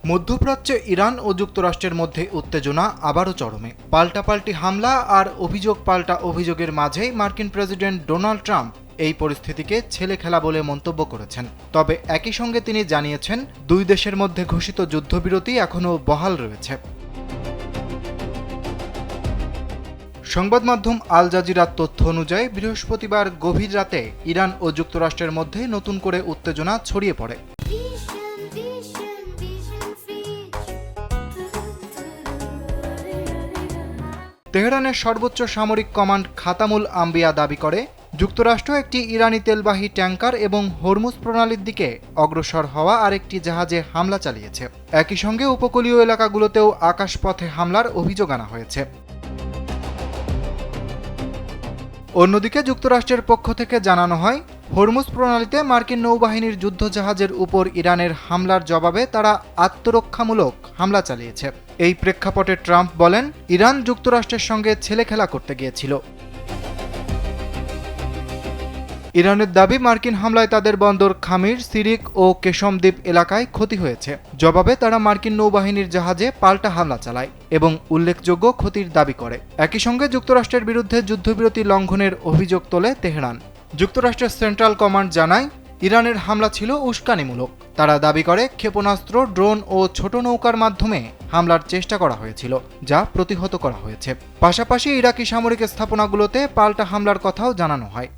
মধ্যপ্রাচ্যে ইরান ও যুক্তরাষ্ট্রের মধ্যে উত্তেজনা আবারও চরমে। পাল্টাপাল্টি হামলা আর পাল্টা অভিযোগের মাঝেই মার্কিন প্রেসিডেন্ট ডোনাল্ড ট্রাম্প এই পরিস্থিতিকে ছেলে খেলা বলে মন্তব্য করেছেন। তবে একই সঙ্গে তিনি জানিয়েছেন, দুই দেশের মধ্যে ঘোষিত যুদ্ধবিরতি এখনও বহাল রয়েছে। সংবাদ মাধ্যম আল জাজিরার তথ্য অনুযায়ী বৃহস্পতিবার গভীর রাতে ইরান ও যুক্তরাষ্ট্রের মধ্যে নতুন করে উত্তেজনা ছড়িয়ে পড়ে। তেহরানের সর্বোচ্চ সামরিক কমান্ড খাতামুল আম্বিয়া দাবি করে, যুক্তরাষ্ট্র একটি ইরানি তেলবাহী ট্যাঙ্কার এবং হরমুজ প্রণালীর দিকে অগ্রসর হওয়া আরেকটি জাহাজে হামলা চালিয়েছে। একই সঙ্গে উপকূলীয় এলাকাগুলোতেও আকাশপথে হামলার অভিযোগ আনা হয়েছে। অন্যদিকে যুক্তরাষ্ট্রের পক্ষ থেকে জানানো হয়, হরমুজ প্রণালীতে মার্কিন নৌবাহিনীর যুদ্ধজাহাজের উপর ইরানের হামলার জবাবে তারা আত্মরক্ষামূলক হামলা চালিয়েছে। এই প্রেক্ষাপটে ট্রাম্প বলেন, ইরান যুক্তরাষ্ট্রের সঙ্গে ছেলেখেলা করতে গিয়েছিল। ইরানের দাবি, মার্কিন হামলায় তাদের বন্দর খামির, সিরিক ও কেশম দ্বীপ এলাকায় ক্ষতি হয়েছে। জবাবে তারা মার্কিন নৌবাহিনীর জাহাজে পাল্টা হামলা চালায় এবং উল্লেখযোগ্য ক্ষতির দাবি করে। একই সঙ্গে যুক্তরাষ্ট্রের বিরুদ্ধে যুদ্ধবিরতি লঙ্ঘনের অভিযোগ তোলে তেহরান। যুক্তরাষ্ট্রের সেন্ট্রাল কমান্ড জানায়, ইরানের হামলা ছিল উস্কানিমূলক। তারা দাবি করে, ক্ষেপণাস্ত্র, ড্রোন ও ছোট নৌকার মাধ্যমে হামলার চেষ্টা করা হয়েছিল, যা প্রতিহত করা হয়েছে। পাশাপাশি ইরাকি সামরিক স্থাপনাগুলোতে পাল্টা হামলার কথাও জানানো হয়।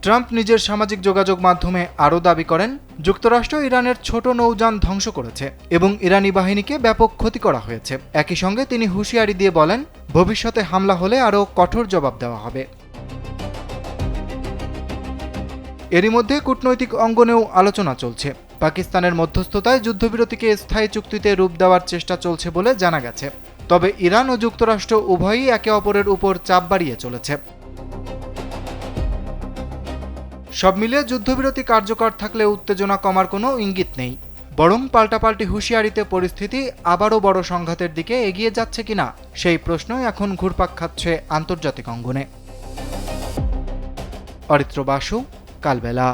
ট্রাম্প নিজের সামাজিক যোগাযোগ মাধ্যমে আরও দাবি করেন, যুক্তরাষ্ট্র ইরানের ছোট নৌযান ধ্বংস করেছে এবং ইরানি বাহিনীকে ব্যাপক ক্ষতি করা হয়েছে। একই সঙ্গে তিনি হুঁশিয়ারি দিয়ে বলেন, ভবিষ্যতে হামলা হলে আরও কঠোর জবাব দেওয়া হবে। এরই মধ্যে কূটনৈতিক অঙ্গনেও আলোচনা চলছে। পাকিস্তানের মধ্যস্থতায় যুদ্ধবিরতিকে স্থায়ী চুক্তিতে রূপ দেওয়ার চেষ্টা চলছে বলে জানা গেছে। তবে ইরান ও যুক্তরাষ্ট্র উভয়ই একে অপরের উপর চাপ বাড়িয়ে চলেছে। সব মিলিয়ে যুদ্ধবিরতি কার্যকর থাকলে উত্তেজনা কমার কোনো ইঙ্গিত নেই, বরং পাল্টাপাল্টি হুঁশিয়ারিতে পরিস্থিতি আবারও বড় সংঘাতের দিকে এগিয়ে যাচ্ছে কিনা সেই প্রশ্নই এখন ঘুরপাক খাচ্ছে আন্তর্জাতিক অঙ্গনে। অরিত্র বাসু, কালবেলা।